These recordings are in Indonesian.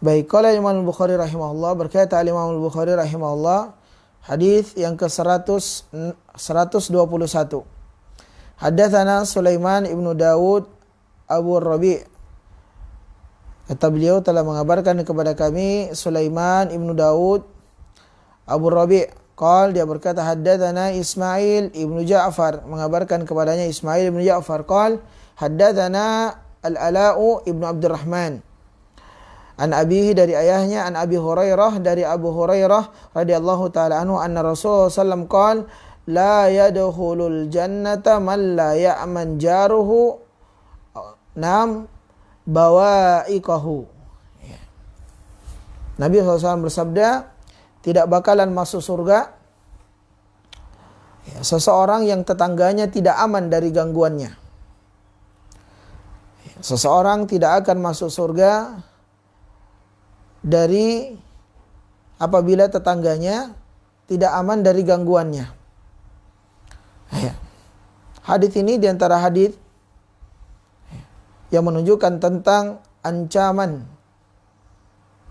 Baik, qala Imam Al-Bukhari rahimahullah, berkata Imam Al-Bukhari rahimahullah, hadis yang ke-121. Haddatsana Sulaiman ibnu Dawud Abu Rabi'. Kata beliau telah mengabarkan kepada kami Sulaiman ibnu Dawud Abu Rabi'. Qal, dia berkata haddatsana Ismail ibnu Ja'far, mengabarkan kepadanya Ismail ibnu Ja'far. Qal haddatsana Al-Ala'u ibnu Abdurrahman an abihi, dari ayahnya, an Abi Hurairah, dari Abu Hurairah radhiyallahu taala anhu, anna Rasulullah sallallahu alaihi wasallam qala la yadkhulul jannata man la ya'man jaruhu nam bawa'iqahu. Nabi SAW bersabda, tidak bakalan masuk surga seseorang yang tetangganya tidak aman dari gangguannya. Seseorang tidak akan masuk surga dari apabila tetangganya tidak aman dari gangguannya. Hadis ini diantara hadis yang menunjukkan tentang ancaman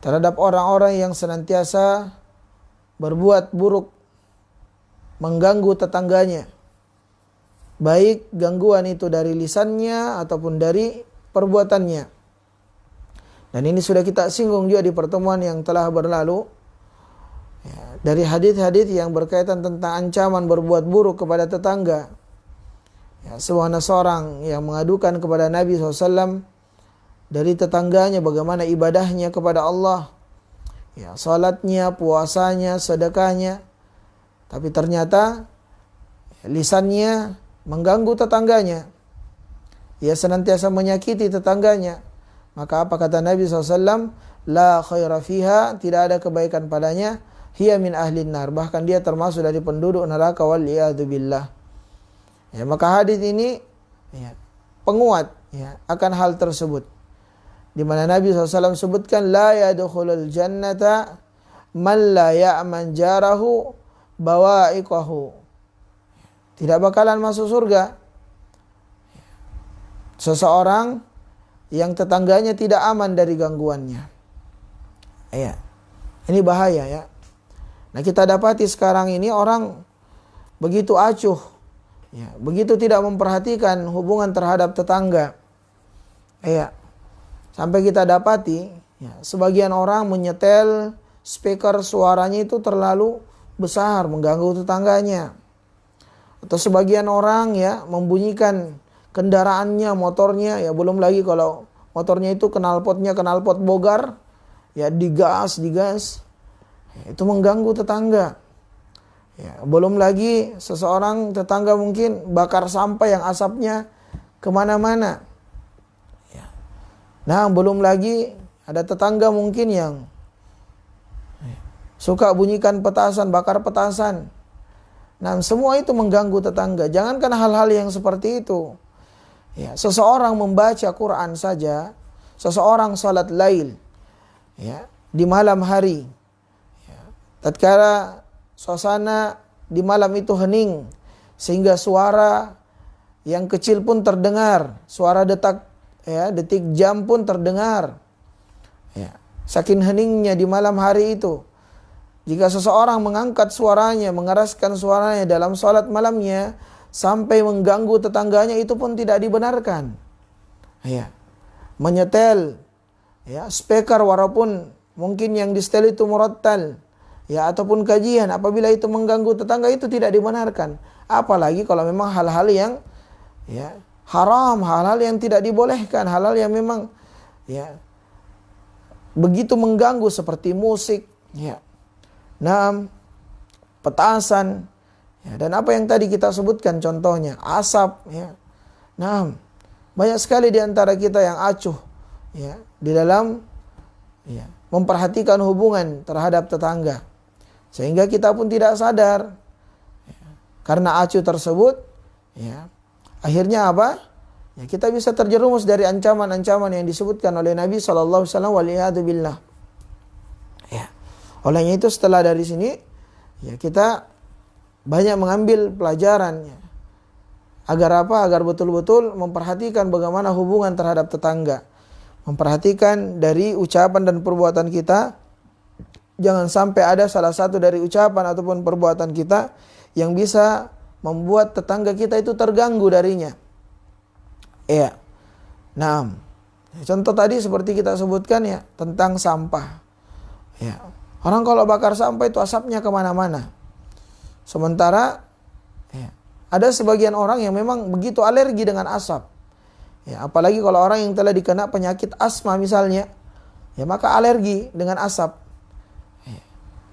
terhadap orang-orang yang senantiasa berbuat buruk, mengganggu tetangganya, baik gangguan itu dari lisannya ataupun dari perbuatannya. Dan ini sudah kita singgung juga di pertemuan yang telah berlalu, dari hadis-hadis yang berkaitan tentang ancaman berbuat buruk kepada tetangga. Sebuah seorang yang mengadukan kepada Nabi SAW dari tetangganya bagaimana ibadahnya kepada Allah, salatnya, puasanya, sedekahnya, tapi ternyata lisannya mengganggu tetangganya. Ia senantiasa menyakiti tetangganya. Maka apa kata Nabi SAW? La khaira fiha, tidak ada kebaikan padanya. Hiya min ahlin nar, bahkan dia termasuk dari penduduk neraka, wal iyadu billah. Maka hadis ini penguat akan hal tersebut, di mana Nabi SAW sebutkan la yadkhulul jannata man la ya'man jarahu bawa'iqahu, tidak bakalan masuk surga seseorang yang tetangganya tidak aman dari gangguannya. Ini bahaya ya. Nah, kita dapati sekarang ini orang begitu acuh, begitu tidak memperhatikan hubungan terhadap tetangga. Sampai kita dapati sebagian orang menyetel speaker, suaranya itu terlalu besar mengganggu tetangganya. Atau sebagian orang membunyikan kendaraannya, motornya, belum lagi kalau motornya itu knalpot bogar, digas, itu mengganggu tetangga. Belum lagi seseorang tetangga mungkin bakar sampah yang asapnya kemana-mana. Nah, belum lagi ada tetangga mungkin yang suka bunyikan petasan, bakar petasan. Nah, semua itu mengganggu tetangga. Jangankan hal-hal yang seperti itu. Seseorang membaca Quran saja, seseorang salat lail di malam hari, tatkala suasana di malam itu hening sehingga suara yang kecil pun terdengar, suara detik jam pun terdengar. Saking heningnya di malam hari itu, jika seseorang mengangkat suaranya, mengeraskan suaranya dalam salat malamnya sampai mengganggu tetangganya, itu pun tidak dibenarkan. Menyetel speaker walaupun mungkin yang disetel itu murattal ataupun kajian, apabila itu mengganggu tetangga itu tidak dibenarkan. Apalagi kalau memang hal-hal yang haram, hal-hal yang tidak dibolehkan, hal-hal yang memang begitu mengganggu seperti musik, petasan, dan apa yang tadi kita sebutkan contohnya, asap, banyak sekali di antara kita yang acuh di dalam memperhatikan hubungan terhadap tetangga, sehingga kita pun tidak sadar karena acuh tersebut, akhirnya apa? Kita bisa terjerumus dari ancaman-ancaman yang disebutkan oleh Nabi SAW, waliyadu billah. Olehnya itu setelah dari sini kita banyak mengambil pelajaran, agar apa? Agar betul-betul memperhatikan bagaimana hubungan terhadap tetangga. memperhatikan dari ucapan dan perbuatan kita. Jangan sampai ada salah satu dari ucapan ataupun perbuatan kita yang bisa membuat tetangga kita itu terganggu darinya. Ya. Nah, contoh tadi seperti kita sebutkan ya, tentang sampah. Ya. Orang kalau bakar sampah itu asapnya kemana-mana. Sementara ya, ada sebagian orang yang memang begitu alergi dengan asap. Ya, apalagi kalau orang yang telah dikena penyakit asma misalnya, ya maka alergi dengan asap.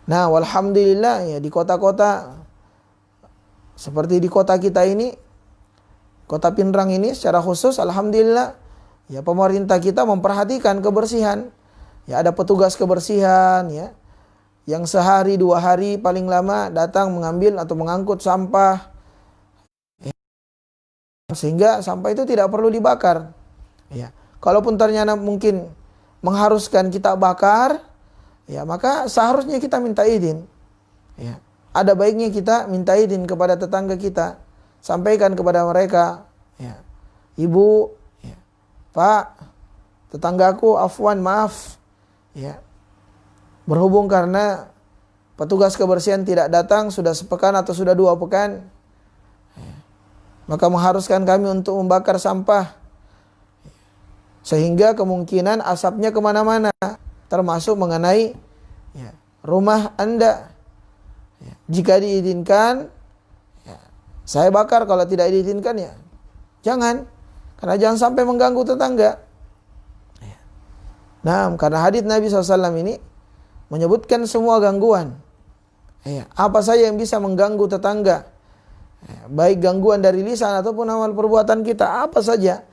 Nah, walhamdulillah ya di kota-kota seperti di kota kita ini, kota Pinrang ini secara khusus, alhamdulillah ya pemerintah kita memperhatikan kebersihan. Ya ada petugas kebersihan ya yang sehari 2 hari paling lama datang mengambil atau mengangkut sampah. Ya, sehingga sampah itu tidak perlu dibakar. Ya, kalaupun ternyata mungkin mengharuskan kita bakar, ya maka seharusnya kita minta izin. Ya, ada baiknya kita minta izin kepada tetangga kita, sampaikan kepada mereka, ya, Ibu, ya, Pak, tetanggaku afwan maaf, ya, berhubung karena petugas kebersihan tidak datang sudah sepekan atau sudah 2 pekan, ya, maka mengharuskan kami untuk membakar sampah, sehingga kemungkinan asapnya kemana-mana, termasuk mengenai ya, rumah Anda. Ya, jika diizinkan, ya, saya bakar. Kalau tidak diizinkan ya jangan, karena jangan sampai mengganggu tetangga. Ya. Nah, karena hadits Nabi SAW ini menyebutkan semua gangguan. Ya, apa saja yang bisa mengganggu tetangga, ya, baik gangguan dari lisan ataupun amal perbuatan kita, apa saja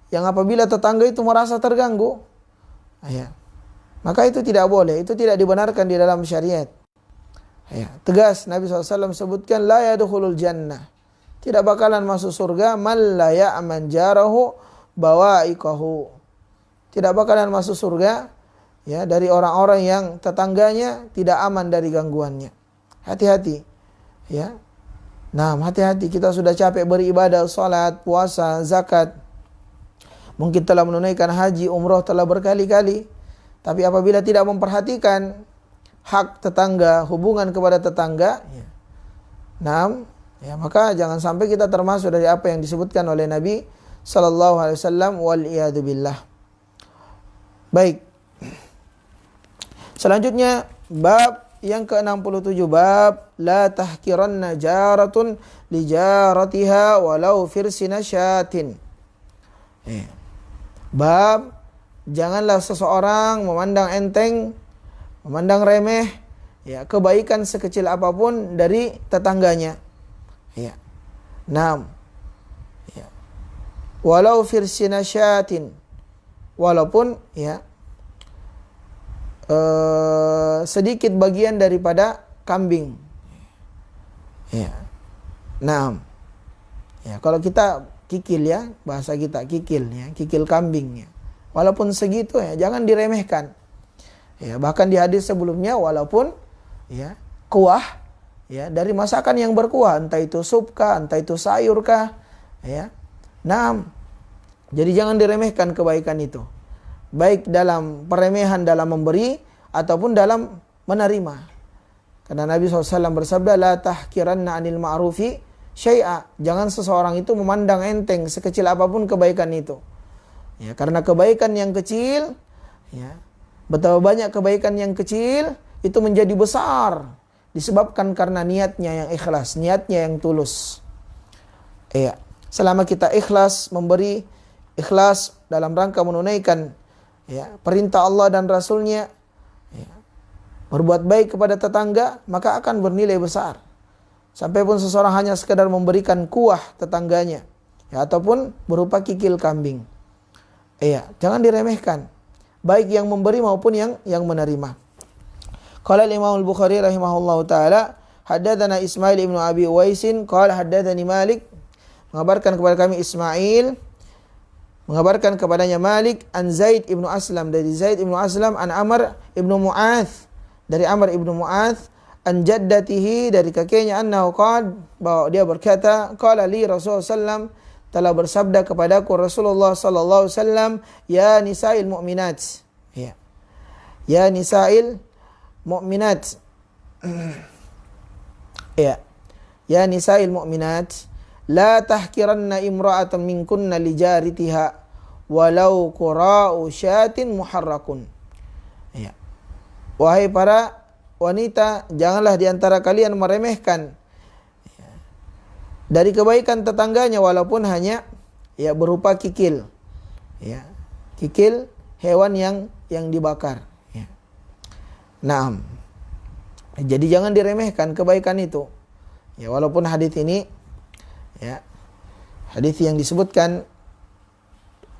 yang apabila tetangga itu merasa terganggu, ya, maka itu tidak boleh, itu tidak dibenarkan di dalam syariat. Ya, tegas Nabi SAW sebutkan la yadkhulul jannah, tidak bakalan masuk surga man la ya'man jarahu bawaikahu, tidak bakalan masuk surga ya dari orang-orang yang tetangganya tidak aman dari gangguannya. Hati-hati ya. Nah, hati-hati, kita sudah capek beribadah, salat, puasa, zakat, mungkin telah menunaikan haji, umroh telah berkali-kali, tapi apabila tidak memperhatikan hak tetangga, hubungan kepada tetangga, ya, nah, ya maka jangan sampai kita termasuk dari apa yang disebutkan oleh Nabi sallallahu alaihi wasallam, wal iyadu billah. Baik. Selanjutnya bab yang ke-67, bab la tahkiranna jaratun li jaratiha walau firsina syatin. Bab janganlah seseorang memandang enteng, memandang remeh ya kebaikan sekecil apapun dari tetangganya. Ya. 6. Ya. Walau firsina syatin, walaupun ya sedikit bagian daripada kambing. Ya. 6. Ya, kalau kita kikil ya, bahasa kita kikil ya, kikil kambing ya. Walaupun segitu ya jangan diremehkan. Ya, bahkan di hadis sebelumnya walaupun ya kuah ya dari masakan yang berkuah, entah itu sup kah, entah itu sayur kah, ya. 6. Jadi jangan diremehkan kebaikan itu. Baik dalam peremehan dalam memberi ataupun dalam menerima. Karena Nabi SAW bersabda la tahkiranna 'anil ma'rufi syai'a. Jangan seseorang itu memandang enteng sekecil apapun kebaikan itu. Ya, karena kebaikan yang kecil ya, betapa banyak kebaikan yang kecil itu menjadi besar disebabkan karena niatnya yang ikhlas, niatnya yang tulus. Iya, selama kita ikhlas memberi, ikhlas dalam rangka menunaikan ya perintah Allah dan Rasulnya, ya, berbuat baik kepada tetangga, maka akan bernilai besar. Sampai pun seseorang hanya sekedar memberikan kuah tetangganya, ya, ataupun berupa kikil kambing. Iya, jangan diremehkan. Baik yang memberi maupun yang menerima. Qala Imam Al-Bukhari rahimahullahu taala, haddatsana Ismail ibnu Abi Uwaisin qala haddatsani Malik, mengabarkan kepada kami Ismail, mengabarkan kepadanya Malik an Zaid ibnu Aslam, dari Zaid ibnu Aslam, an Amr ibnu Mu'adz, dari Amr ibnu Mu'adz, an jaddatihi, dari kakeknya, annahu qala, bahwa dia berkata, qala li Rasulullah sallam telah bersabda kepadaku Rasulullah sallallahu alaihi wasallam, ya nisa'il mu'minat. Ya. Ya nisa'il mu'minat. Ya. Ya nisa'il mu'minat, la tahkiranna imra'atan minkunna li jaritiha walau qura'u syatin muharrakun. Ya. Wahai para wanita, janganlah di antara kalian meremehkan dari kebaikan tetangganya walaupun hanya berupa kikil. Ya. Kikil hewan yang dibakar. Ya. Naam. Jadi jangan diremehkan kebaikan itu. Ya, walaupun hadis ini hadis yang disebutkan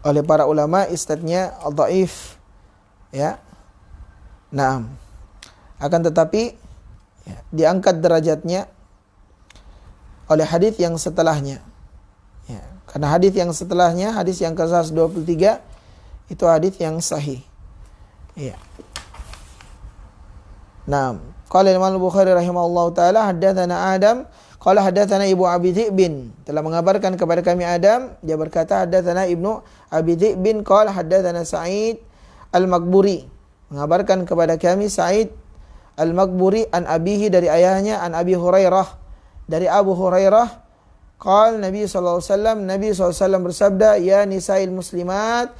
oleh para ulama isnadnya dhaif. Ya. Naam. Akan tetapi diangkat derajatnya oleh hadis yang setelahnya. Ya, karena hadis yang setelahnya, hadis yang ke-123 itu hadis yang sahih. Ya. Naam. Qala Imam Bukhari rahimahullahu taala haddatsana Adam qala haddatsana Ibnu Abi Dhi'bin, telah mengabarkan kepada kami Adam, dia berkata haddatsana Ibnu Abi Dhi'bin qala haddatsana Sa'id Al-Maqburi, mengabarkan kepada kami Sa'id Al-Maqburi an abihi, dari ayahnya, an Abi Hurairah, dari Abu Hurairah, qala Nabi sallallahu alaihi wasallam, Nabi sallallahu alaihi wasallam bersabda, ya nisa'il muslimat,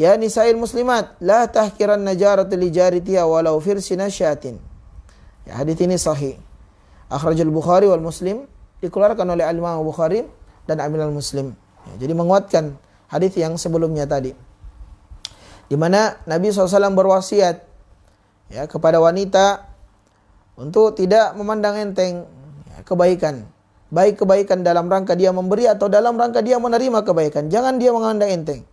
ya nisa'il muslimat, la tahkiran najaratu li jaritiha walau firsina syatin. Ya, hadis ini sahih. Akhrajul Bukhari wal Muslim, dikeluarkan oleh Imam Bukhari dan Imam Muslim. Ya, jadi menguatkan hadis yang sebelumnya tadi, di mana Nabi SAW berwasiat kepada wanita untuk tidak memandang enteng kebaikan, baik kebaikan dalam rangka dia memberi atau dalam rangka dia menerima kebaikan. Jangan dia memandang enteng.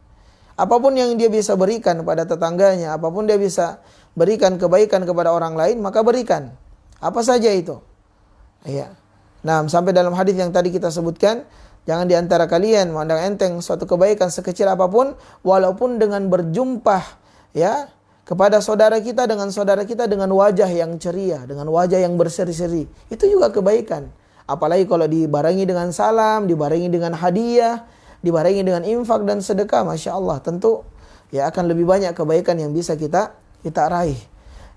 Apapun yang dia bisa berikan pada tetangganya, apapun dia bisa berikan kebaikan kepada orang lain, maka berikan. Apa saja itu. Ya. Nah, sampai dalam hadis yang tadi kita sebutkan, jangan di antara kalian memandang enteng suatu kebaikan sekecil apapun, walaupun dengan berjumpa kepada saudara kita dengan wajah yang ceria, dengan wajah yang berseri-seri. Itu juga kebaikan. Apalagi kalau dibarengi dengan salam, dibarengi dengan hadiah, dibarengi dengan infak dan sedekah, Masya Allah, tentu akan lebih banyak kebaikan yang bisa kita raih.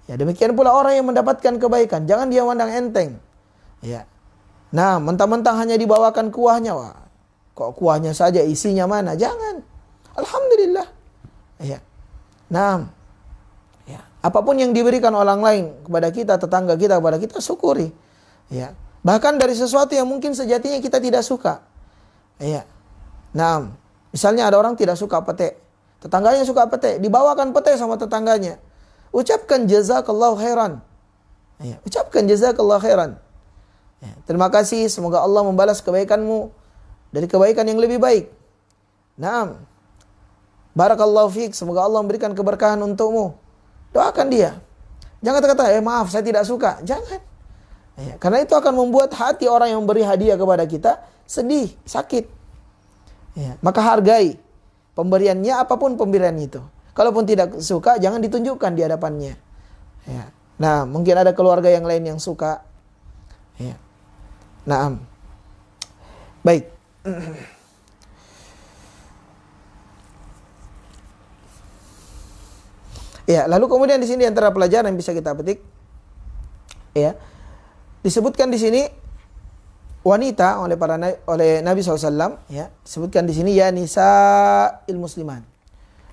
Ya, demikian pula orang yang mendapatkan kebaikan, jangan dia mandang enteng. Ya. Nah, mentang-mentang hanya dibawakan kuahnya, wah, kok kuahnya saja, isinya mana? Jangan. Alhamdulillah. Ya. Nah, apapun yang diberikan orang lain kepada kita, tetangga kita, kepada kita, syukuri. Ya. Bahkan dari sesuatu yang mungkin sejatinya kita tidak suka. Ya. Nah, misalnya ada orang tidak suka pete, tetangganya suka pete, dibawakan pete sama tetangganya. Ucapkan jazakallahu khairan. Ya, ucapkan jazakallahu khairan. Ya, terima kasih, semoga Allah membalas kebaikanmu dari kebaikan yang lebih baik. Naam. Barakallahu fiik, semoga Allah memberikan keberkahan untukmu. Doakan dia. Jangan kata, maaf saya tidak suka. Jangan. Ya, karena itu akan membuat hati orang yang memberi hadiah kepada kita sedih, sakit. Ya, maka hargai pemberiannya, apapun pemberian itu. Kalaupun tidak suka, jangan ditunjukkan di hadapannya. Ya. Nah, mungkin ada keluarga yang lain yang suka. Ya. Naam. Baik. Ya, lalu kemudian di sini antara pelajaran yang bisa kita petik, disebutkan di sini wanita oleh Nabi SAW, disebutkan di sini ya nisa'il musliman.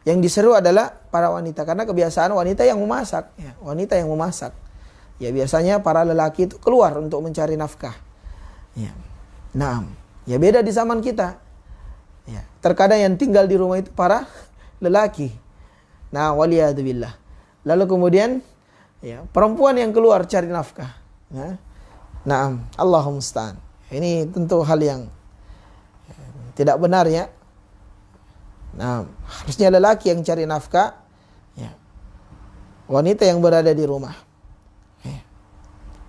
Yang diseru adalah para wanita, karena kebiasaan wanita yang memasak, wanita yang memasak. Ya, biasanya para lelaki itu keluar untuk mencari nafkah. Ya. Nah, ya beda di zaman kita. Ya, terkadang yang tinggal di rumah itu para lelaki. Nah, waliyadzubillah. Lalu kemudian perempuan yang keluar cari nafkah. Ya. Nah, Allahumma musta'an. Ini tentu hal yang tidak benar ya. Nah, harusnya lelaki yang cari nafkah, wanita yang berada di rumah.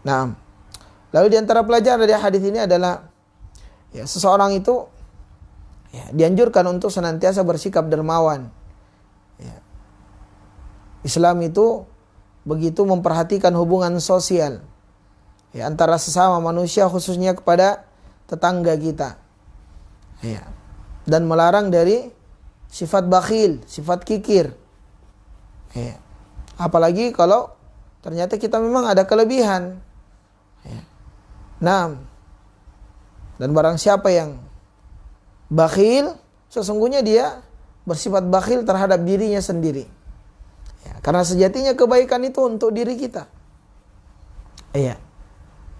Nah, lalu di antara pelajaran dari hadis ini adalah seseorang itu dianjurkan untuk senantiasa bersikap dermawan. Islam itu begitu memperhatikan hubungan sosial antara sesama manusia, khususnya kepada tetangga kita. dan melarang dari sifat bakhil, sifat kikir. Ya. Apalagi kalau ternyata kita memang ada kelebihan. Ya. Nah, dan barang siapa yang bakhil, sesungguhnya dia bersifat bakhil terhadap dirinya sendiri. Ya, karena sejatinya kebaikan itu untuk diri kita. Iya.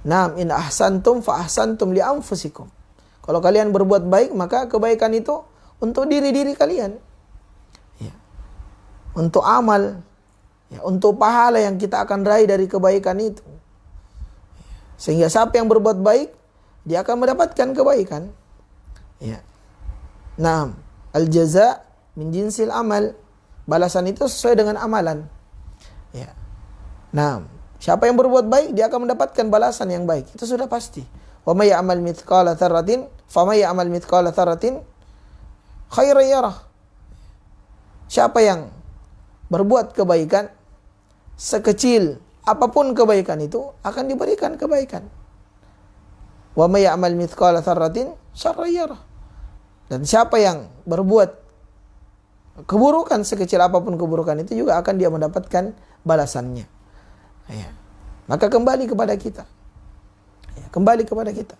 Naam, in ahsantum fa ahsantum li anfusikum. Kalau kalian berbuat baik, maka kebaikan itu untuk diri-diri kalian. Ya. Untuk amal, ya, untuk pahala yang kita akan raih dari kebaikan itu. Sehingga siapa yang berbuat baik, dia akan mendapatkan kebaikan. Ya. Nah, al-jaza min jinsil amal. Balasan itu sesuai dengan amalan. Ya. Nah, siapa yang berbuat baik, dia akan mendapatkan balasan yang baik. Itu sudah pasti. Wa may ya'mal mithqala dzarratin, fa may ya'mal mithqala dzarratin khairan yarah. Siapa yang berbuat kebaikan, sekecil apapun kebaikan itu, akan diberikan kebaikan. Wa may ya'mal mithqala dzarratin syarran yarah. Dan siapa yang berbuat keburukan, sekecil apapun keburukan itu juga akan dia mendapatkan balasannya. Ya. Maka kembali kepada kita. Ya, kembali kepada kita.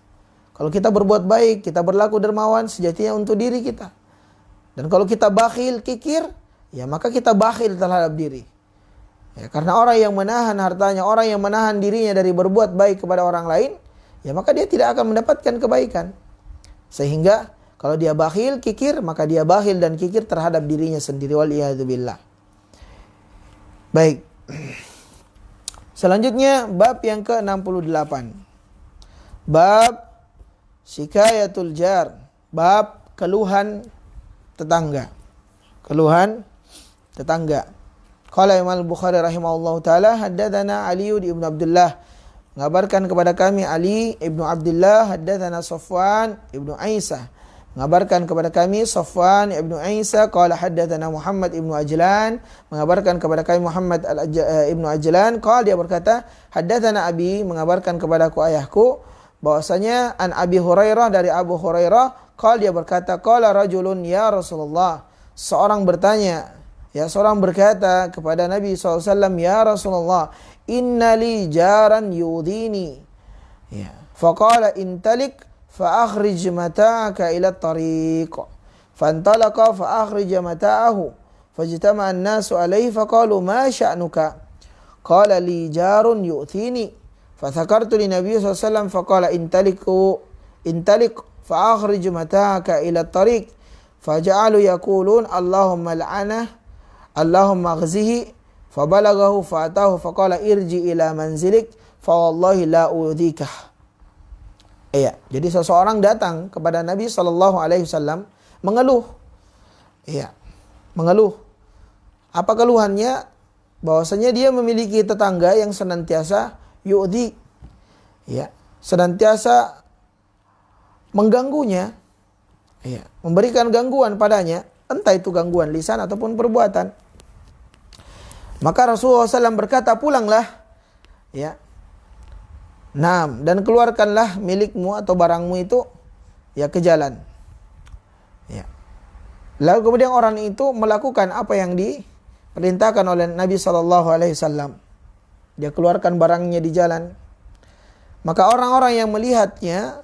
Kalau kita berbuat baik, kita berlaku dermawan, sejatinya untuk diri kita. Dan kalau kita bakhil, kikir, ya maka kita bakhil terhadap diri. Ya, karena orang yang menahan hartanya, orang yang menahan dirinya dari berbuat baik kepada orang lain, ya maka dia tidak akan mendapatkan kebaikan. Sehingga kalau dia bakhil, kikir, maka dia bakhil dan kikir terhadap dirinya sendiri. Waliyadzubillah. Baik. Selanjutnya bab yang ke-68. Bab Shikayatul jar. Bab keluhan tetangga. Keluhan tetangga. Qala Imam Al-Bukhari rahimahullahu taala, haddatsana Ali ibn Abdullah, mengabarkan kepada kami Ali ibn Abdullah, haddatsana Safwan ibn Aisyah, mengabarkan kepada kami Safwan ibn Aisyah, qala haddatsana Muhammad ibn Ajlan, mengabarkan kepada kami Muhammad ibn Ajlan, qala dia berkata, haddatsana Abi, mengabarkan kepadaku ayahku, bahwasanya an Abi Hurairah, dari Abu Hurairah, qala dia berkata, qala rajulun ya Rasulullah, seorang bertanya, ya seorang berkata kepada Nabi SAW, ya Rasulullah, innali jaran yudhini, ya faqala intalik fa akhrij mata'aka ila at-tariq, fantalaqa fa akhrij mata'ahu fajtama'a an-nasu alayhi faqalu ma sya'nuka, qala li jarun yu'thini, fathakartu li Nabi SAW faqala intalik fa akhrij mata'aka ila at-tariq, faja'alu yaqulun Allahumma al'anah Allahumma aghzihi, fabalaghahu fa'atahu faqala irji ila manzilik fa wallahi la udhikah. Iya, jadi seseorang datang kepada Nabi SAW mengeluh. Iya, mengeluh. Apa keluhannya? Bahwasanya dia memiliki tetangga yang senantiasa yu'dhi, ya, senantiasa mengganggunya, ya, memberikan gangguan padanya, entah itu gangguan lisan ataupun perbuatan. Maka Rasulullah SAW berkata, pulanglah, ya, Naam, dan keluarkanlah milikmu atau barangmu itu, ya, ke jalan. Ya. Lalu kemudian orang itu melakukan apa yang diperintahkan oleh Nabi SAW. Dia keluarkan barangnya di jalan. Maka orang-orang yang melihatnya,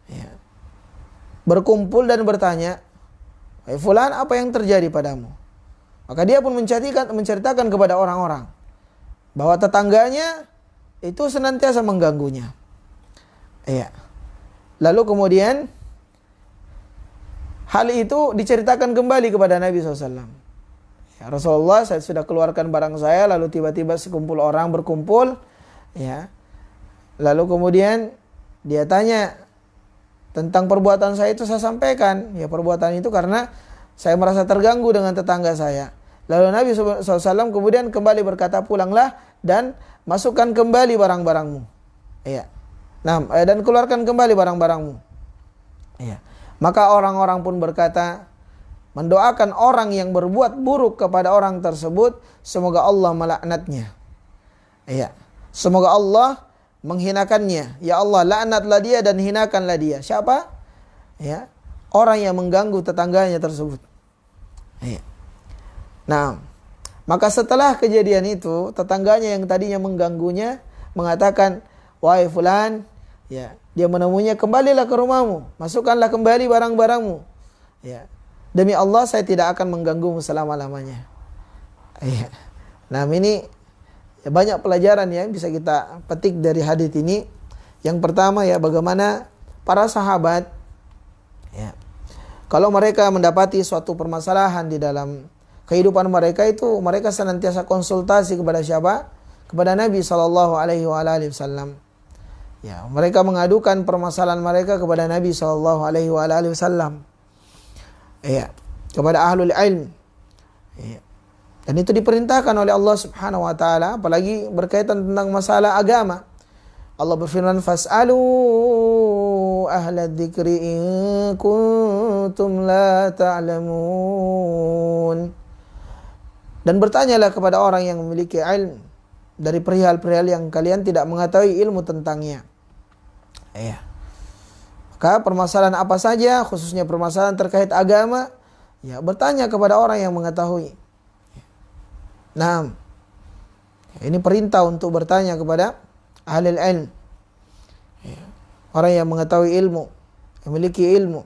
ya, berkumpul dan bertanya, "Hai fulan, apa yang terjadi padamu?" Maka dia pun menceritakan kepada orang-orang bahwa tetangganya itu senantiasa mengganggunya. Iya. Lalu kemudian hal itu diceritakan kembali kepada Nabi SAW. Ya, Rasulullah, saya sudah keluarkan barang saya, lalu tiba-tiba sekumpul orang berkumpul, ya. Lalu kemudian dia tanya tentang perbuatan saya, itu saya sampaikan, ya, perbuatan itu karena saya merasa terganggu dengan tetangga saya. Lalu Nabi SAW kemudian kembali berkata, pulanglah dan masukkan kembali barang-barangmu. Iya. Nah, dan keluarkan kembali barang-barangmu. Iya. Maka orang-orang pun berkata, mendoakan orang yang berbuat buruk kepada orang tersebut, semoga Allah melaknatnya. Iya. Semoga Allah menghinakannya. Ya Allah, laknatlah dia dan hinakanlah dia. Siapa? Ya. orang yang mengganggu tetangganya tersebut. Nah, maka setelah kejadian itu, tetangganya yang tadinya mengganggunya mengatakan, "Wahai fulan," ya, dia menemuinya, "kembalilah ke rumahmu, masukkanlah kembali barang-barangmu. Ya, demi Allah saya tidak akan mengganggumu selama-lamanya." Ya. Nah, ini ya, banyak pelajaran yang bisa kita petik dari hadis ini. Yang pertama ya, bagaimana para sahabat ya, kalau mereka mendapati suatu permasalahan di dalam kehidupan mereka itu, mereka senantiasa konsultasi kepada siapa? Kepada Nabi SAW. Ya, mereka mengadukan permasalahan mereka kepada Nabi SAW. Ya, kepada ahlul ilm. Ya. Dan itu diperintahkan oleh Allah Subhanahu wa taala, apalagi berkaitan tentang masalah agama. Allah berfirman, "Fas'alu ahla dzikri in kuntum la ta'lamun." Dan bertanyalah kepada orang yang memiliki ilmu dari perihal-perihal yang kalian tidak mengetahui ilmu tentangnya. Ya. Maka permasalahan apa saja, khususnya permasalahan terkait agama, ya bertanya kepada orang yang mengetahui. Nah, ini perintah untuk bertanya kepada ahli ilmu, ya, orang yang mengetahui ilmu, yang memiliki ilmu.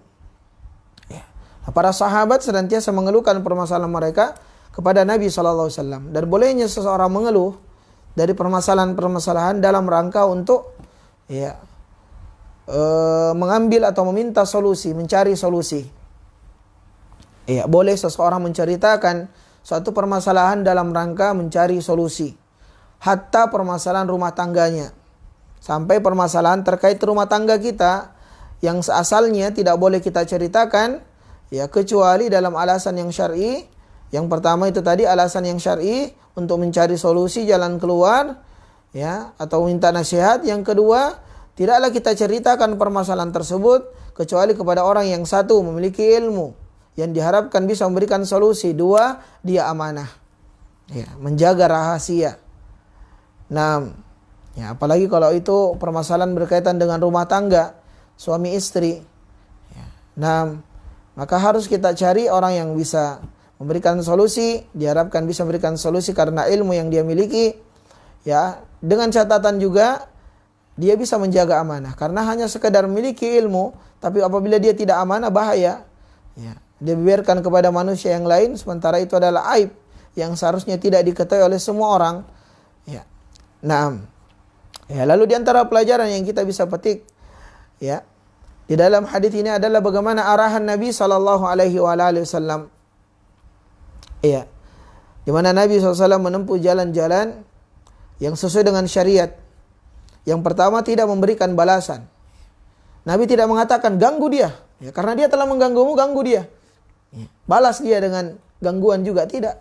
Ya. Nah, para sahabat senantiasa mengeluhkan permasalahan mereka kepada Nabi SAW. Dan bolehnya seseorang mengeluh dari permasalahan-permasalahan dalam rangka untuk ya, mengambil atau meminta solusi, mencari solusi. Ya, boleh seseorang menceritakan suatu permasalahan dalam rangka mencari solusi. Hatta permasalahan rumah tangganya. Sampai permasalahan terkait rumah tangga kita yang asalnya tidak boleh kita ceritakan ya, kecuali dalam alasan yang syar'i. Yang pertama itu tadi alasan yang syar'i untuk mencari solusi jalan keluar ya, atau minta nasihat. Yang kedua, tidaklah kita ceritakan permasalahan tersebut kecuali kepada orang yang satu memiliki ilmu yang diharapkan bisa memberikan solusi. Dua, dia amanah. Ya, menjaga rahasia. Nah, ya, apalagi kalau itu permasalahan berkaitan dengan rumah tangga, suami istri. Ya, nah, maka harus kita cari orang yang bisa memberikan solusi, diharapkan bisa memberikan solusi karena ilmu yang dia miliki. Ya, dengan catatan juga dia bisa menjaga amanah. Karena hanya sekedar memiliki ilmu, tapi apabila dia tidak amanah, bahaya. Ya, dia biarkan kepada manusia yang lain, sementara itu adalah aib yang seharusnya tidak diketahui oleh semua orang. Ya. Nah, ya, lalu di antara pelajaran yang kita bisa petik ya, di dalam hadis ini adalah bagaimana arahan Nabi SAW. Ya. Di mana Nabi SAW menempuh jalan-jalan yang sesuai dengan syariat. Yang pertama, tidak memberikan balasan. Nabi tidak mengatakan ganggu dia, ya, karena dia telah mengganggumu, ganggu dia. Ya. Balas dia dengan gangguan juga, tidak.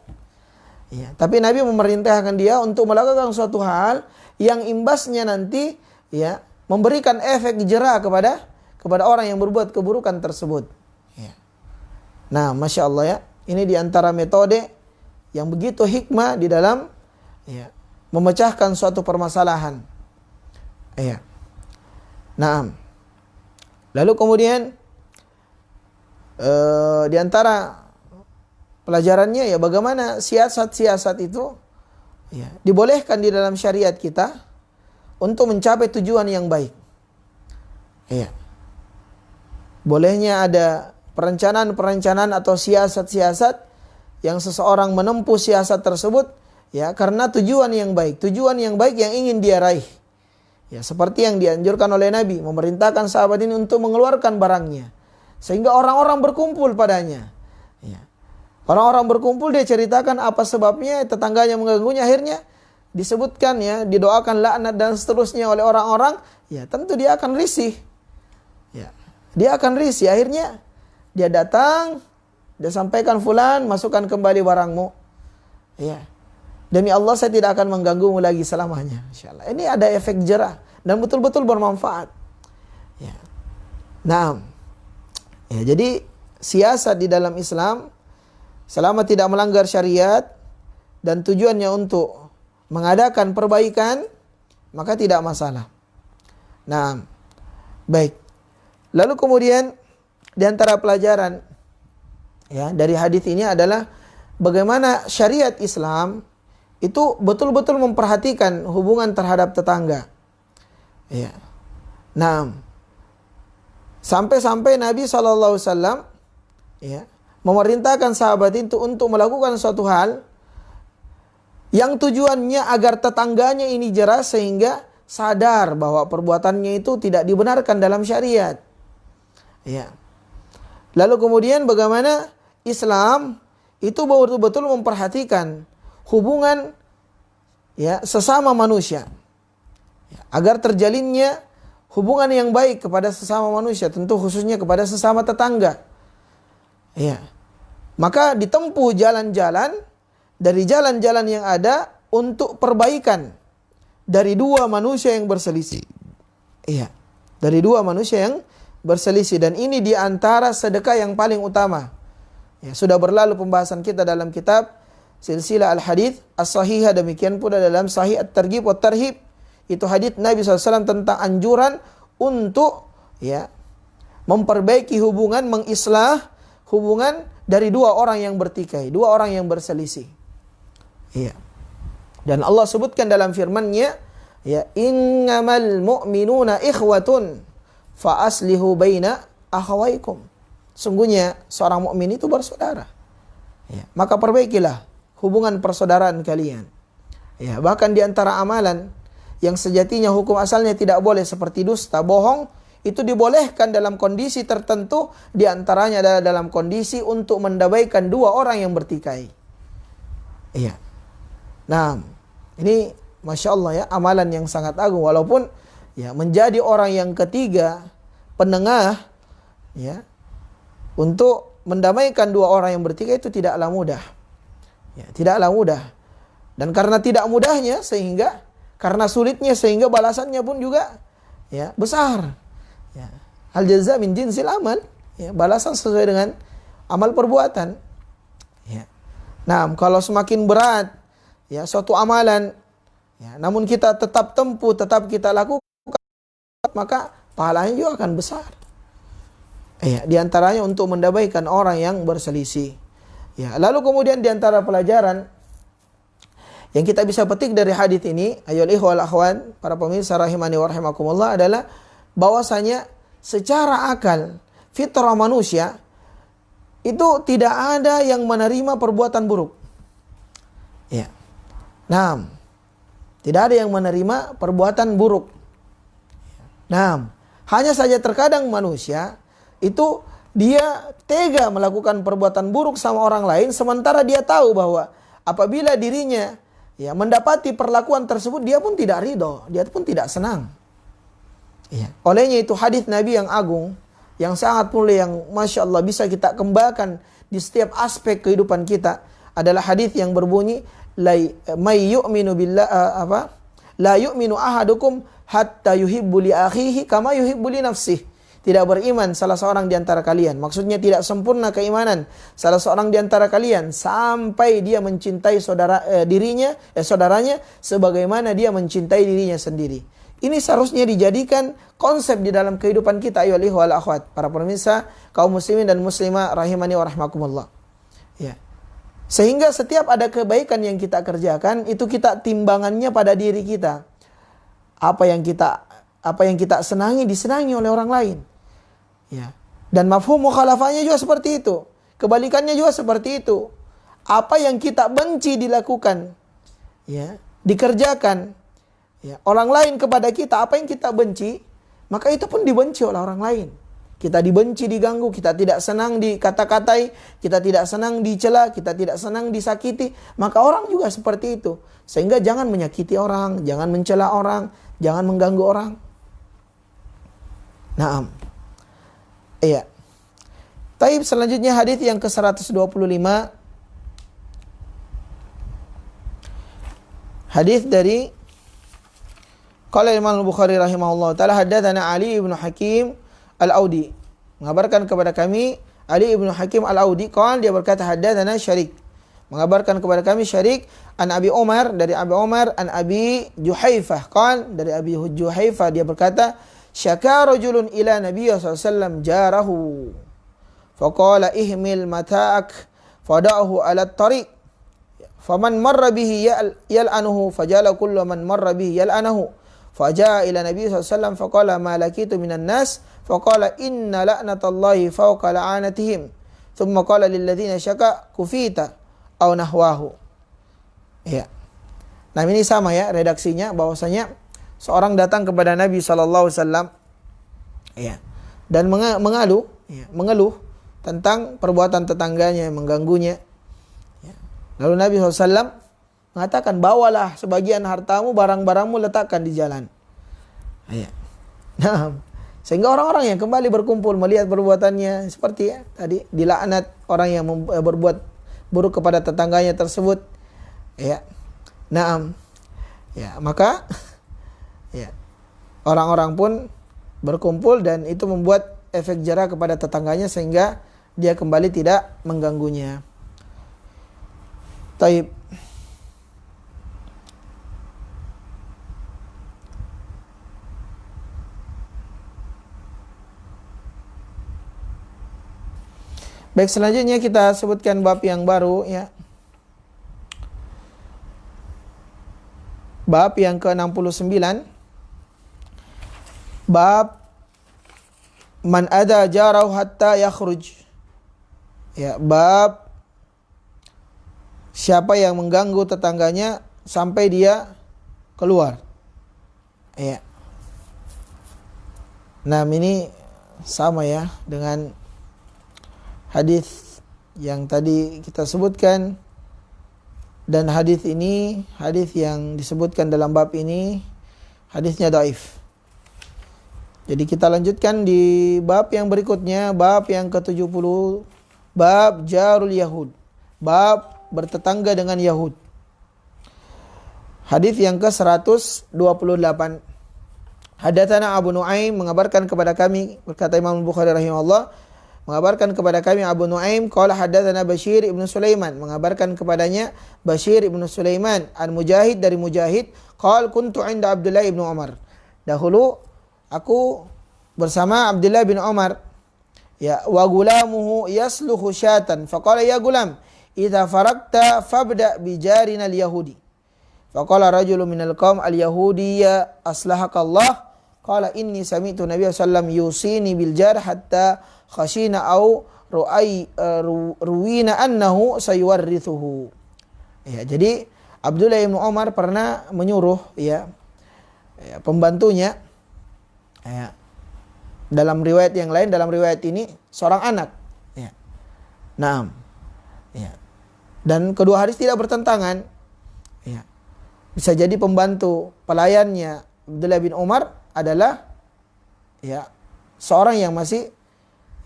Ya. Tapi Nabi memerintahkan dia untuk melakukan suatu hal yang imbasnya nanti ya, memberikan efek jera kepada orang yang berbuat keburukan tersebut. Ya. Nah, Masya Allah ya, ini diantara metode yang begitu hikmah di dalam ya, memecahkan suatu permasalahan. Ya. Nah, lalu kemudian di antara pelajarannya ya, bagaimana siasat-siasat itu ya, dibolehkan di dalam syariat kita untuk mencapai tujuan yang baik. Ya. Bolehnya ada perencanaan-perencanaan atau siasat-siasat yang seseorang menempuh siasat tersebut ya, karena tujuan yang baik yang ingin dia raih. Ya, seperti yang dianjurkan oleh Nabi, memerintahkan sahabat ini untuk mengeluarkan barangnya sehingga orang-orang berkumpul padanya. Ya. Orang-orang berkumpul, dia ceritakan apa sebabnya tetangganya mengganggunya, akhirnya disebutkan ya, didoakan laknat dan seterusnya oleh orang-orang. Ya, tentu dia akan risih. Ya, dia akan risih. Akhirnya dia datang, dia sampaikan, fulan, masukkan kembali barangmu. Ya. Demi Allah saya tidak akan mengganggumu lagi selamanya. Insyaallah. Ini ada efek jerah dan betul-betul bermanfaat. Ya. Nah, ya, jadi siasat di dalam Islam selama tidak melanggar syariat dan tujuannya untuk mengadakan perbaikan, maka tidak masalah. Nah, baik. Lalu kemudian di antara pelajaran ya dari hadis ini adalah bagaimana syariat Islam itu betul-betul memperhatikan hubungan terhadap tetangga. Ya. Nah, sampai-sampai Nabi SAW ya, memerintahkan sahabat itu untuk melakukan suatu hal yang tujuannya agar tetangganya ini jelas sehingga sadar bahwa perbuatannya itu tidak dibenarkan dalam syariat. Ya. Lalu kemudian bagaimana Islam itu betul-betul memperhatikan hubungan ya sesama manusia ya, agar terjalinnya hubungan yang baik kepada sesama manusia, tentu khususnya kepada sesama tetangga. Ya. Maka ditempuh jalan-jalan dari jalan-jalan yang ada untuk perbaikan dari dua manusia yang berselisih. Iya, dari dua manusia yang berselisih, dan ini di antara sedekah yang paling utama. Ya, sudah berlalu pembahasan kita dalam kitab Silsilah Al-Hadits As-Sahihah, demikian pula dalam Sahih At-Targhib wa Tarhib. Itu hadits Nabi SAW tentang anjuran untuk ya memperbaiki hubungan, mengislah hubungan dari dua orang yang bertikai, dua orang yang berselisih. Iya. Dan Allah sebutkan dalam firman-Nya, ya, innamal mu'minuna ikhwatun fa aslihu baina akhawaykum. Sungguhnya seorang mukmin itu bersaudara. Ya, maka perbaikilah hubungan persaudaraan kalian. Ya, bahkan di antara amalan yang sejatinya hukum asalnya tidak boleh seperti dusta, bohong, itu dibolehkan dalam kondisi tertentu, di antaranya adalah dalam kondisi untuk mendamaikan dua orang yang bertikai. Iya. Nah, ini Masya Allah ya, amalan yang sangat agung. Walaupun ya menjadi orang yang ketiga, penengah ya, untuk mendamaikan dua orang yang bertikai itu tidaklah mudah. Ya, tidaklah mudah. Dan karena tidak mudahnya sehingga, karena sulitnya sehingga balasannya pun juga ya besar. Ya. Al jaza min jinsil amal. Ya, balasan sesuai dengan amal perbuatan. Ya. Nah, kalau semakin berat ya suatu amalan, ya, namun kita tetap tempuh, tetap kita lakukan, maka pahalanya juga akan besar. Ya, di antaranya untuk mendamaikan orang yang berselisih. Ya, lalu kemudian di antara pelajaran yang kita bisa petik dari hadis ini, ayyuhal ikhwal akhwan, para pemirsa rahimani wa rahimakumullah, adalah bahwasanya secara akal, fitrah manusia itu tidak ada yang menerima perbuatan buruk. Ya. Nah, tidak ada yang menerima perbuatan buruk. Nah, hanya saja terkadang manusia itu dia tega melakukan perbuatan buruk sama orang lain, sementara dia tahu bahwa apabila dirinya ya mendapati perlakuan tersebut, dia pun tidak ridho, dia pun tidak senang. Ya. Olehnya itu hadis Nabi yang agung, yang sangat mulia, yang Masya Allah bisa kita kembangkan di setiap aspek kehidupan kita, adalah hadis yang berbunyi, la yu'minu billah la yu'minu ahadukum hatta yuhibbu li akhihi kama yuhibbu li nafsihi. Tidak beriman salah seorang di antara kalian. Maksudnya tidak sempurna keimanan salah seorang di antara kalian sampai dia mencintai saudaranya sebagaimana dia mencintai dirinya sendiri. Ini seharusnya dijadikan konsep di dalam kehidupan kita, ayyuhal ikhwal akhwat, para pemirsa kaum muslimin dan muslimah rahimani wa rahmakumullah. Ya. Sehingga setiap ada kebaikan yang kita kerjakan, itu kita timbangannya pada diri kita. Apa yang kita senangi disenangi oleh orang lain. Ya. Dan mafhum mukhalafahnya juga seperti itu. Kebalikannya juga seperti itu. Apa yang kita benci dilakukan, ya, dikerjakan, ya, orang lain kepada kita, apa yang kita benci, maka itu pun dibenci oleh orang lain. Kita dibenci, diganggu, kita tidak senang dikata-katai, kita tidak senang dicela, kita tidak senang disakiti, maka orang juga seperti itu. Sehingga jangan menyakiti orang, jangan mencela orang, jangan mengganggu orang. Naam. Iya. Taib, selanjutnya hadis yang ke-125. Hadis dari qala Imam Al-Bukhari rahimahullah taala, haddatsana Ali ibn Hakim Al-Audi, mengabarkan kepada kami Ali ibn Hakim Al-Audi, qala, dia berkata, haddatsana Syarik, mengabarkan kepada kami Syarik, an Abi Umar, dari Abi Umar, an Abi Juhaifah, qala, dari Abi Juhaifah dia berkata, syaka rajulun ila Nabi sallallahu alaihi wasallam jarahu. faqala ihmil mata'ak fada'ahu 'ala at-tariq faman marra bihi yal'anuhu fajala kullu man marra bihi yal'anahu faja'a ila nabi sallallahu alaihi wasallam faqala ma lakitu minan nas faqala inna la'natallahi fawqa la'anatihim thumma qala lil ladzina syaka kufita aw nahwahu. Ya. Nah, ini sama ya redaksinya, bahwasanya seorang datang kepada Nabi sallallahu alaihi wasallam ya dan mengeluh tentang perbuatan tetangganya yang mengganggunya. Ya. Lalu Nabi SAW mengatakan, bawalah sebagian hartamu, barang-barangmu letakkan di jalan. Ya. Nah, sehingga orang-orang yang kembali berkumpul melihat perbuatannya seperti ya tadi, dilaknat orang yang berbuat buruk kepada tetangganya tersebut. Ya. Nah, ya maka ya orang-orang pun berkumpul dan itu membuat efek jera kepada tetangganya sehingga dia kembali tidak mengganggunya. Taib. Baik, selanjutnya kita sebutkan bab yang baru ya. Bab yang ke-69. Bab man ada jarau hatta yakhruj. Ya, bab siapa yang mengganggu tetangganya sampai dia keluar. Ya. Nah, ini sama ya dengan hadis yang tadi kita sebutkan. Dan hadis ini, hadis yang disebutkan dalam bab ini, hadisnya dhaif. Jadi kita lanjutkan di bab yang berikutnya, bab yang ke-70, bab jarul Yahud, bab bertetangga dengan Yahud. Hadis yang ke-128. Hadatsana Abu Nuaim mengabarkan kepada kami, berkata Imam Bukhari rahimahullah, mengabarkan kepada kami Abu Nuaim, qala hadatsana Bashir ibnu Sulaiman, mengabarkan kepadanya Bashir ibnu Sulaiman an Mujahid dari Mujahid, qala kuntu 'inda Abdullah ibnu Umar. Dahulu aku bersama Abdullah bin Umar, ya, wa gulamuhu yasluhu syatan, faqala ya gulam idza faragta fabda bi jarina al-yahudi. Faqala rajulun minal qaum al-yahudiyya aslahakallah, qala inni sami'tu Nabiy sallallahu alaihi wasallam yusini bil jar hatta khashina au ruwina annahu sayuwarrithuhu. Ya, jadi Abdullah bin Umar pernah menyuruh pembantunya, ya, dalam riwayat yang lain, dalam riwayat ini seorang anak, ya. Naam. Ya. Dan kedua hadis tidak bertentangan. Ya. Bisa jadi pembantu pelayannya Abdullah bin Umar adalah ya seorang yang masih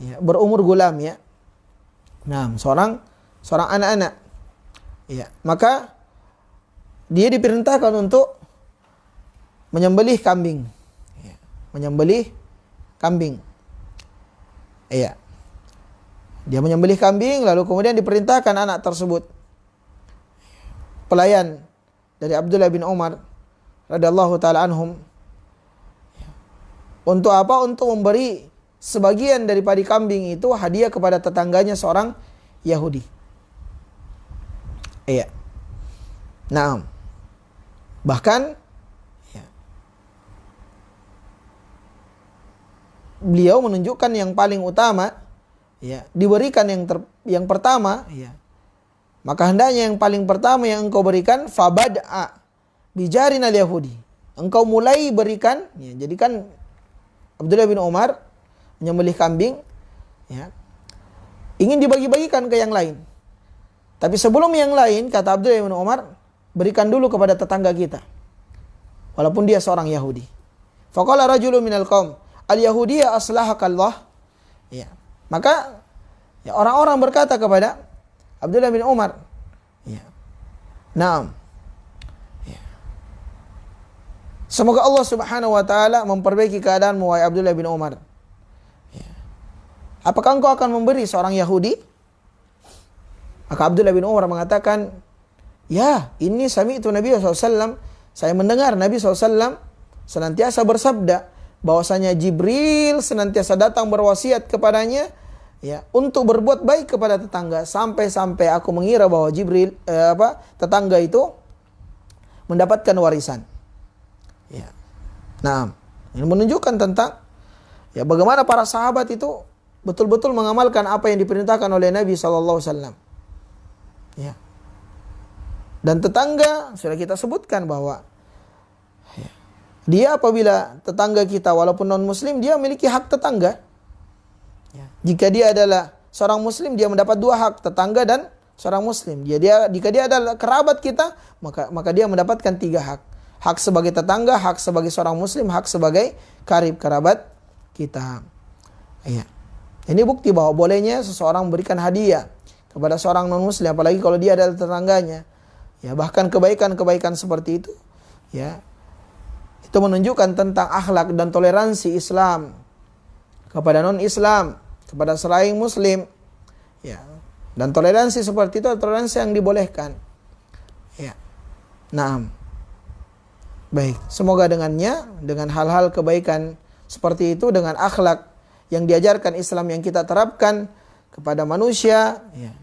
ya, berumur gulam ya. Nah, seorang anak-anak. Ya, maka dia diperintahkan untuk menyembelih kambing. Ya, menyembelih kambing. Iya. Dia menyembelih kambing lalu kemudian diperintahkan anak tersebut, pelayan dari Abdullah bin Umar radhiyallahu taala anhum, untuk apa? Untuk memberi sebagian daripada kambing itu hadiah kepada tetangganya seorang Yahudi. Iya. Nah, bahkan ya, beliau menunjukkan yang paling utama, ya, diberikan yang pertama, ya. Maka hendaknya yang paling pertama yang engkau berikan fabad'a bijarin al-yahudi. Engkau mulai berikan, ya, jadikan Abdullah bin Umar menyembelih kambing, ya, ingin dibagi-bagikan ke yang lain. Tapi sebelum yang lain, kata Abdullah bin Umar, berikan dulu kepada tetangga kita, walaupun dia seorang Yahudi. Faqala rajulun minal qaum al-yahudiyya aslahakallah. Ya. Maka ya, orang-orang berkata kepada Abdullah bin Umar, ya, naam, ya, semoga Allah subhanahu wa ta'ala memperbaiki keadaanmu wahai Abdullah bin Umar. Ya. Apakah engkau akan memberi seorang Yahudi? Maka Abdullah bin Umar mengatakan, ya, ini sami'tu Nabi SAW, saya mendengar Nabi SAW senantiasa bersabda bahwasanya Jibril senantiasa datang berwasiat kepadanya, ya, untuk berbuat baik kepada tetangga, sampai-sampai aku mengira bahwa tetangga itu mendapatkan warisan. Ya. Nah, ini menunjukkan tentang ya bagaimana para sahabat itu betul-betul mengamalkan apa yang diperintahkan oleh Nabi SAW. Ya. Dan tetangga sudah kita sebutkan bahwa ya, dia apabila tetangga kita walaupun non muslim, dia memiliki hak tetangga. Ya. Jika dia adalah seorang muslim, dia mendapat 2 hak, tetangga dan seorang muslim. Jika dia adalah kerabat kita, maka dia mendapatkan 3 hak. Hak sebagai tetangga, hak sebagai seorang muslim, hak sebagai karib kerabat kita. Ya. Ini bukti bahwa bolehnya seseorang memberikan hadiah kepada seorang non muslim, apalagi kalau dia adalah tetangganya. Ya, bahkan kebaikan-kebaikan seperti itu, ya, itu menunjukkan tentang akhlak dan toleransi Islam kepada non Islam, kepada selain muslim. Ya. Dan toleransi seperti itu toleransi yang dibolehkan. Ya. Nah, baik, semoga dengannya, dengan hal-hal kebaikan seperti itu, dengan akhlak yang diajarkan Islam yang kita terapkan kepada manusia, ya,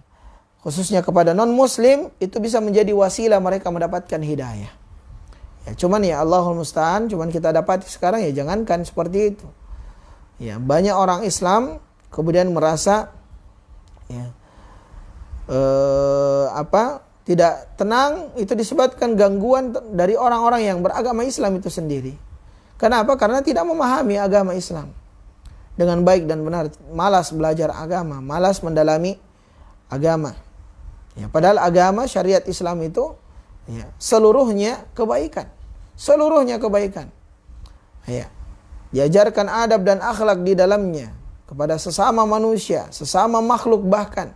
khususnya kepada non-muslim, itu bisa menjadi wasilah mereka mendapatkan hidayah. Ya, cuman ya Allahul Musta'an, cuman kita dapat sekarang ya jangankan seperti itu. Ya, banyak orang Islam kemudian merasa ya, tidak tenang, itu disebabkan gangguan dari orang-orang yang beragama Islam itu sendiri. Kenapa? Karena tidak memahami agama Islam dengan baik dan benar, malas belajar agama, malas mendalami agama. Ya, padahal agama syariat Islam itu ya, seluruhnya kebaikan. Seluruhnya kebaikan. Ya. Diajarkan adab dan akhlak di dalamnya kepada sesama manusia, sesama makhluk bahkan.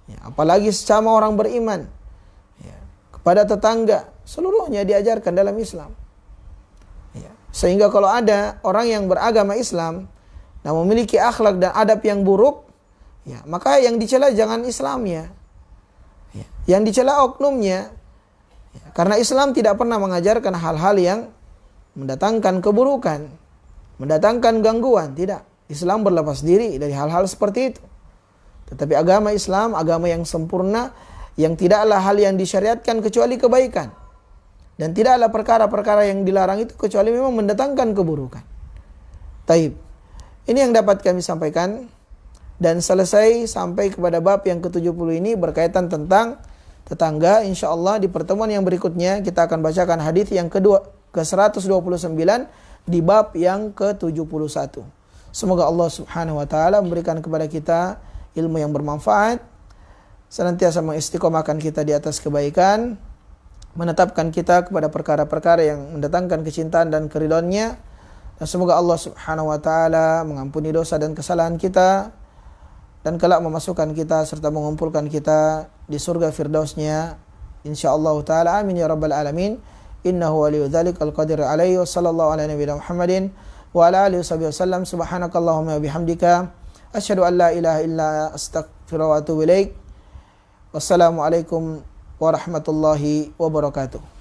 Ya, apalagi sesama orang beriman. Ya, kepada tetangga, seluruhnya diajarkan dalam Islam. Ya, sehingga kalau ada orang yang beragama Islam dan memiliki akhlak dan adab yang buruk, ya, maka yang dicela jangan Islamnya, ya, yang dicela oknumnya, ya, karena Islam tidak pernah mengajarkan hal-hal yang mendatangkan keburukan, mendatangkan gangguan, tidak. Islam berlepas diri dari hal-hal seperti itu. Tetapi agama Islam, agama yang sempurna, yang tidaklah hal yang disyariatkan kecuali kebaikan, dan tidaklah perkara-perkara yang dilarang itu kecuali memang mendatangkan keburukan. Taib. Ini yang dapat kami sampaikan, dan selesai sampai kepada bab yang ke-70 ini berkaitan tentang tetangga. InsyaAllah di pertemuan yang berikutnya kita akan bacakan hadis yang ke-129 di bab yang ke-71. Semoga Allah Subhanahu wa taala memberikan kepada kita ilmu yang bermanfaat, senantiasa mengistiqomahkan kita di atas kebaikan, menetapkan kita kepada perkara-perkara yang mendatangkan kecintaan dan keridhaan-Nya. Dan semoga Allah Subhanahu wa taala mengampuni dosa dan kesalahan kita, dan kelak memasukkan kita serta mengumpulkan kita di surga firdaus-Nya insyaallah taala. Amin ya rabbal alamin. Innahu waliyyu dzalikal qadir alaihi. Wassallallahu ala nabiyina Muhammadin wa ala alihi wasallam. Subhanakallahumma wa bihamdika asyhadu an la ilaha illa astaghfiruka wa atubu ilaik. Wassalamualaikum warahmatullahi wabarakatuh.